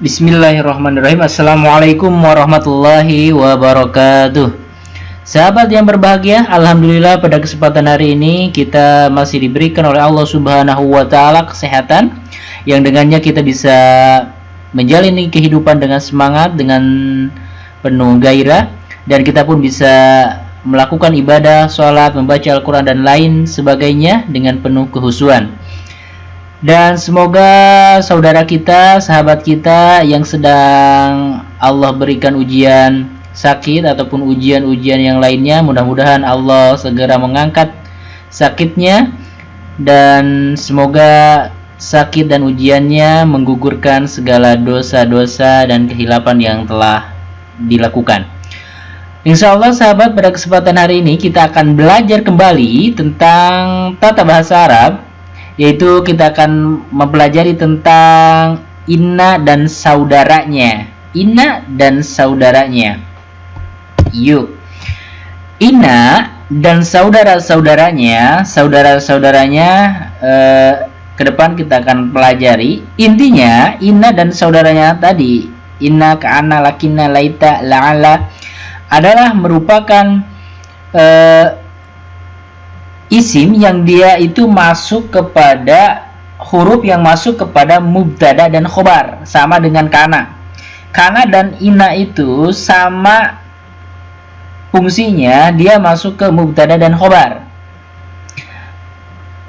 Bismillahirrahmanirrahim. Assalamualaikum warahmatullahi wabarakatuh. Sahabat yang berbahagia, alhamdulillah pada kesempatan hari ini kita masih diberikan oleh Allah Subhanahu wa taala kesehatan yang dengannya kita bisa menjalani kehidupan dengan semangat, dengan penuh gairah, dan kita pun bisa melakukan ibadah, sholat, membaca Al-Quran dan lain sebagainya dengan penuh kehusuan. Dan semoga saudara kita, sahabat kita yang sedang Allah berikan ujian sakit ataupun ujian-ujian yang lainnya, mudah-mudahan Allah segera mengangkat sakitnya, dan semoga sakit dan ujiannya menggugurkan segala dosa-dosa dan kehilapan yang telah dilakukan. Insya Allah sahabat, pada kesempatan hari ini kita akan belajar kembali tentang tata bahasa Arab, yaitu kita akan mempelajari tentang inna dan saudaranya. Inna dan saudaranya. Yuk. Inna dan saudara-saudaranya, ke depan kita akan pelajari. Intinya inna dan saudaranya tadi, inna, ka'ana, lakinna, laita, la'ala, adalah merupakan isim yang dia itu masuk kepada huruf yang masuk kepada mubtada dan khobar, sama dengan kana. Kana dan inna itu sama fungsinya, dia masuk ke mubtada dan khobar.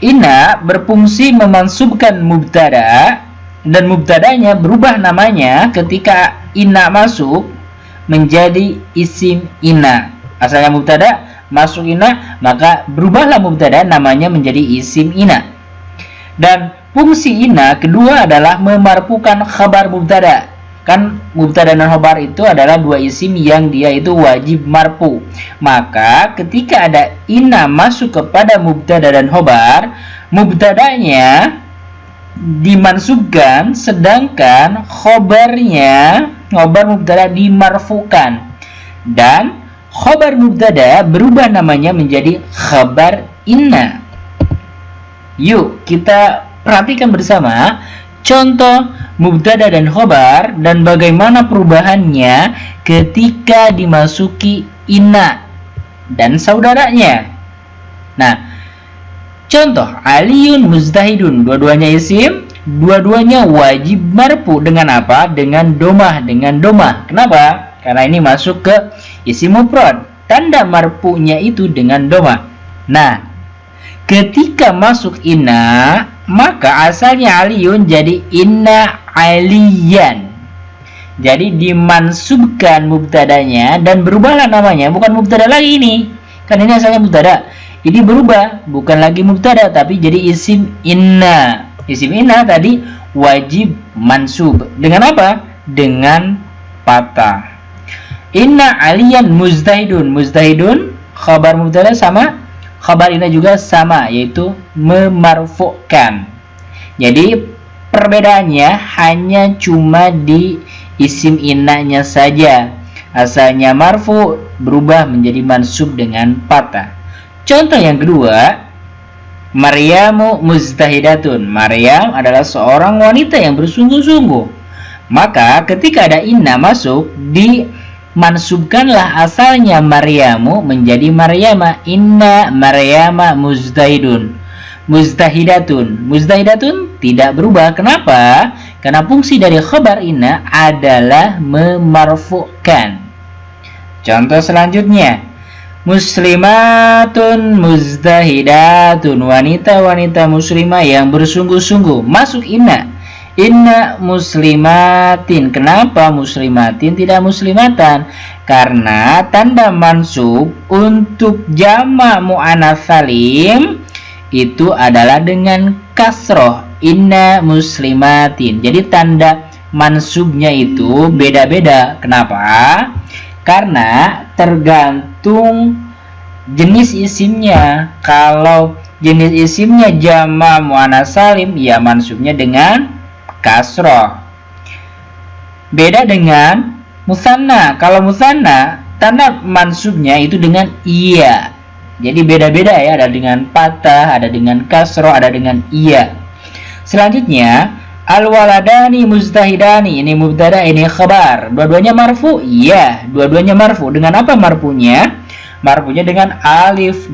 Inna berfungsi memansubkan mubtada, dan mubtadanya berubah namanya ketika inna masuk menjadi isim inna. Asalnya mubtada, masuk inna, maka berubahlah mubtada namanya menjadi isim inna. Dan fungsi inna kedua adalah memarfukan khabar mubtada. Kan mubtada dan khabar itu adalah dua isim yang dia itu wajib marfu. Maka ketika ada inna masuk kepada mubtada dan khabar, mubtadanya dimansubkan, sedangkan khobarnya, khobar mubtada dimarfukan, dan khobar mubtada berubah namanya menjadi khabar inna. Yuk kita perhatikan bersama contoh mubtada dan khobar dan bagaimana perubahannya ketika dimasuki inna dan saudaranya. Nah, contoh Aliyun mujtahidun, dua-duanya isim, dua-duanya wajib marfu dengan apa? Dengan domah, Kenapa? Karena ini masuk ke isim mufrad. Tanda marfunya itu dengan domah. Nah, ketika masuk inna, maka asalnya Aliyun jadi inna aliyan. Jadi dimansubkan mubtadanya dan berubahlah namanya, bukan mubtada lagi ini. Kan ini asalnya mubtada. Jadi berubah, bukan lagi mubtada tapi jadi isim inna. Isim inna tadi wajib mansub. Dengan apa? Dengan patah. Inna aliyan mujtahidun. Mujtahidun khabar mubtada sama, khabar inna juga sama, yaitu memarfukan. Jadi perbedaannya hanya cuma di isim innanya saja. Asalnya marfu berubah menjadi mansub dengan patah. Contoh yang kedua, Maryamu mujtahidatun. Maryam adalah seorang wanita yang bersungguh-sungguh. Maka ketika ada inna masuk, dimansubkanlah asalnya Maryamu menjadi Maryama. Inna Maryama mujtahidun. Mujtahidatun tidak berubah. Kenapa? Karena fungsi dari khabar inna adalah memarfukan. Contoh selanjutnya, muslimatun mujtahidatun, wanita-wanita muslimah yang bersungguh-sungguh. Masuk inna. Inna muslimatin. Kenapa muslimatin tidak muslimatan? Karena tanda mansub untuk jamak muannats salim itu adalah dengan kasroh, inna muslimatin. Jadi tanda mansubnya itu beda-beda. Kenapa? Karena tergantung jenis isimnya. Kalau jenis isimnya jamak muannats salim, ya mansubnya dengan kasroh. Beda dengan musanna. Kalau musanna, tanda mansubnya itu dengan iya. Jadi beda-beda ya, ada dengan patah, ada dengan kasroh, ada dengan iya. Selanjutnya, Al-waladani mujtahidani, ini mubtada, ini khabar. Dua-duanya marfu? Iya, dua-duanya marfu. Dengan apa marfunya? Marfunya dengan alif,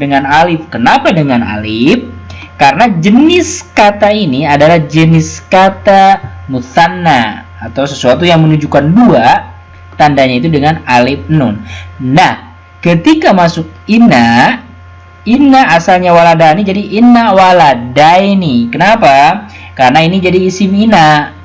Kenapa dengan alif? Karena jenis kata ini adalah jenis kata musanna atau sesuatu yang menunjukkan dua, tandanya itu dengan alif nun. Nah, ketika masuk inna asalnya waladani jadi inna waladaini. Kenapa? Karena ini jadi isim inna.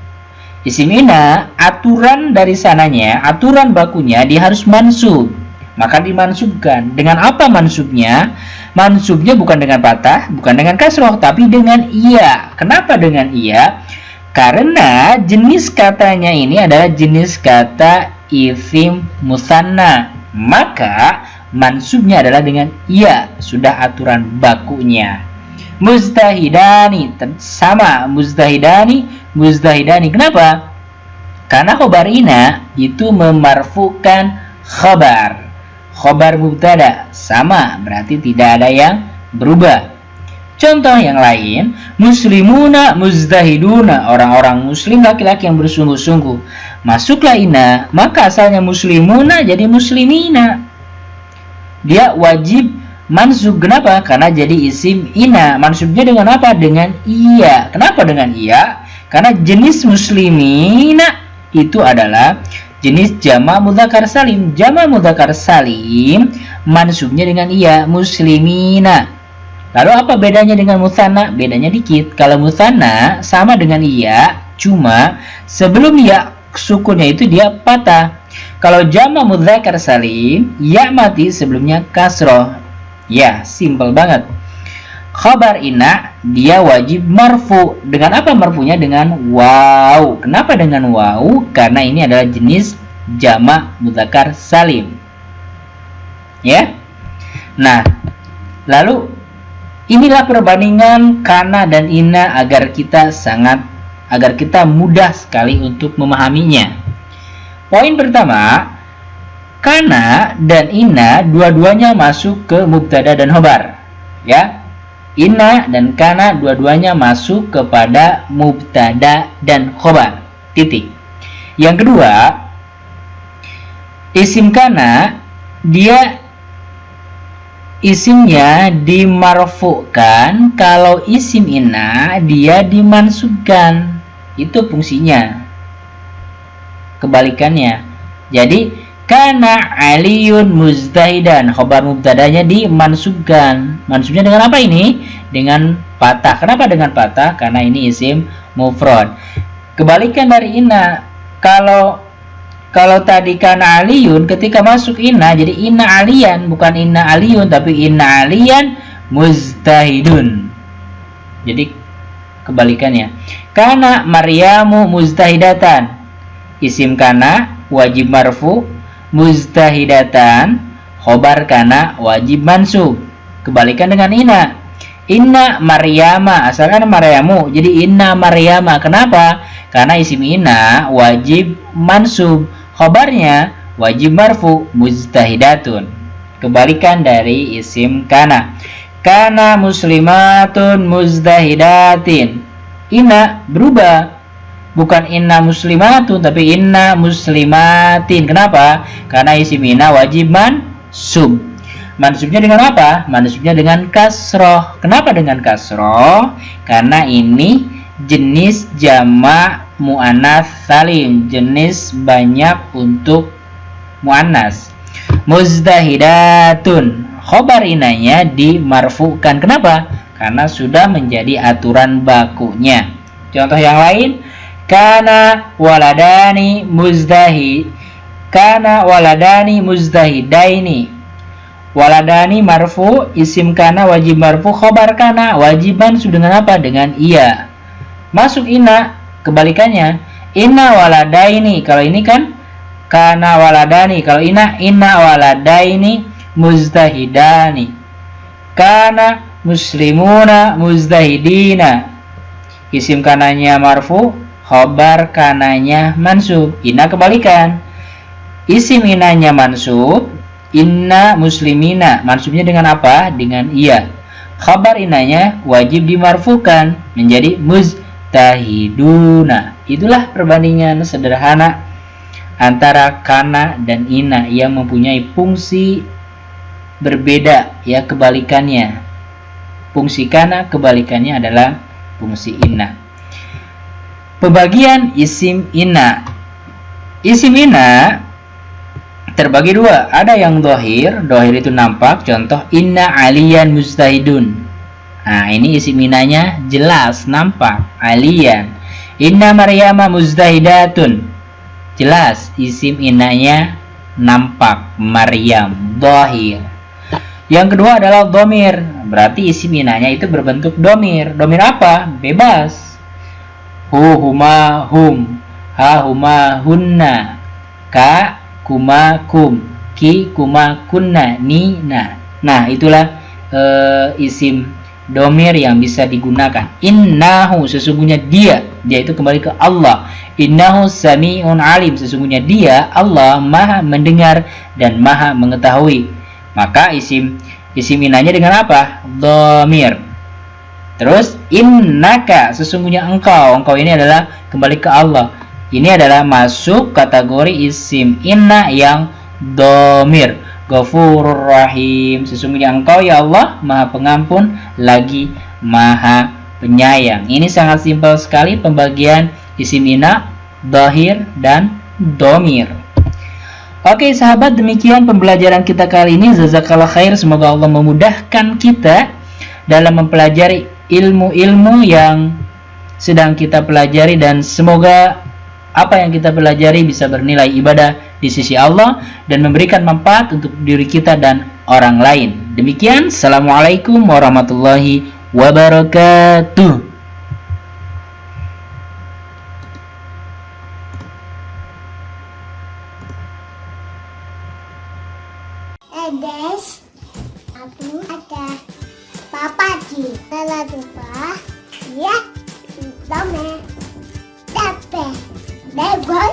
Isim inna, aturan dari sananya, aturan bakunya dia harus mansub. Maka dimansubkan. Dengan apa mansubnya? Mansubnya bukan dengan patah, bukan dengan kasroh, tapi dengan iya. Kenapa dengan iya? Karena jenis katanya ini adalah jenis kata isim musanna. Maka mansubnya adalah dengan iya. Sudah aturan bakunya. Mujtahidani sama mujtahidani. Kenapa? Karena khobar ina itu memarfukan khobar mubtada, sama, berarti tidak ada yang berubah. Contoh yang lain, muslimuna mujtahiduna, orang-orang muslim laki-laki yang bersungguh-sungguh. Masuklah ina, maka asalnya muslimuna jadi muslimina. Dia wajib mansub. Kenapa? Karena jadi isim ina. Mansubnya dengan apa? Dengan iya. Kenapa dengan iya? Karena jenis muslimina itu adalah jenis jama' mudzakkar salim. Jama' mudzakkar salim mansubnya dengan iya, muslimina. Lalu apa bedanya dengan musanna? Bedanya dikit. Kalau musanna sama dengan iya, cuma sebelum ya sukunnya itu dia patah. Kalau jama' mudzakkar salim, ya mati sebelumnya kasroh. Ya, simple banget. Khabar ina dia wajib marfu. Dengan apa marfunya? Dengan waw. Kenapa dengan waw? Karena ini adalah jenis jama' mudzakkar salim. Ya. Nah, lalu inilah perbandingan kana dan ina agar kita mudah sekali untuk memahaminya. Poin pertama, kana dan ina dua-duanya masuk ke mubtada dan khobar. Ya. Inna dan kana dua-duanya masuk kepada mubtada dan khobar. Titik. Yang kedua, isim kana dia isimnya dimarfukan, kalau isim inna dia dimansubkan. Itu fungsinya. Kebalikannya. Jadi kana aliyun mujtahidan, khobar mubtadanya dimansubkan. Mansubnya dengan apa ini? Dengan patah. Kenapa dengan patah? Karena ini isim mufrad. Kebalikan dari inna. Kalau tadi kana aliyun, ketika masuk inna jadi inna aliyan, bukan inna aliyun tapi inna aliyan mujtahidun. Jadi kebalikannya. Kana maryamu mujtahidatan. Isim kana wajib marfu, mujtahidatan khobar kana wajib mansub. Kebalikan dengan inna maryama, asalkan maryamu jadi inna maryama. Kenapa? Karena isim inna wajib mansub, khobarnya wajib marfu, mujtahidatun. Kebalikan dari isim kana. Kana muslimatun mujtahidatin. Inna berubah, bukan inna muslimatun tapi inna muslimatin. Kenapa? Karena isim inna wajib mansub. Mansubnya dengan apa? Mansubnya dengan kasroh. Kenapa dengan kasroh? Karena ini jenis jama' mu'anats salim, jenis banyak untuk mu'annas. Mujtahidatun, khobar inanya dimarfukan. Kenapa? Karena sudah menjadi aturan bakunya. Contoh yang lain, kana waladani mujtahidaini. Waladani marfu, isim kana wajib marfu, khobar kana wajib mansub dengan apa? Dengan iya. Masuk inna, kebalikannya inna waladaini. Kalau ini kan kana waladani, kalau inna waladaini mujtahidani. Kana muslimuna mujtahidina. Isim kananya marfu, khobar kananya mansub. Inna kebalikan. Isim inanya mansub, inna muslimina. Mansubnya dengan apa? Dengan iya. Khabar inanya wajib dimarfukan menjadi mujtahiduna. Itulah perbandingan sederhana antara kana dan ina yang mempunyai fungsi berbeda, ya, kebalikannya. Fungsi kana kebalikannya adalah fungsi ina. Pembagian isim ina. Isim ina terbagi dua. Ada yang dohir. Dohir itu nampak. Contoh, inna aliyan mujtahidun. Nah, ini isim inanya jelas, nampak, aliyan. Inna maryama mujtahidatun. Jelas, isim inanya nampak, Maryam, dohir. Yang kedua adalah domir. Berarti isim inanya itu berbentuk domir. Domir apa? Bebas. Hu, huma, hum. Ha, huma, hunna. Ka, kuma, kum. Ki, kuma, kunna. Ni, na. Nah, itulah isim domir yang bisa digunakan. Innahu, sesungguhnya dia. Dia itu kembali ke Allah. Innahu sami'un alim. Sesungguhnya dia, Allah, maha mendengar dan maha mengetahui. Maka isim inanya dengan apa? Domir. Terus innaka, sesungguhnya engkau. Engkau ini adalah kembali ke Allah. Ini adalah masuk kategori isim inna yang domir. Ghafurur rahim, sesungguhnya engkau ya Allah maha pengampun lagi maha penyayang. Ini sangat simpel sekali pembagian isim inna, dhahir dan domir. Oke sahabat, demikian pembelajaran kita kali ini. Jazakallah khair. Semoga Allah memudahkan kita dalam mempelajari ilmu-ilmu yang sedang kita pelajari, dan semoga apa yang kita pelajari bisa bernilai ibadah di sisi Allah dan memberikan manfaat untuk diri kita dan orang lain. Demikian, assalamualaikum warahmatullahi wabarakatuh. Guys, aku ada papa di dalam rumah. Ya, dome, dape, debol.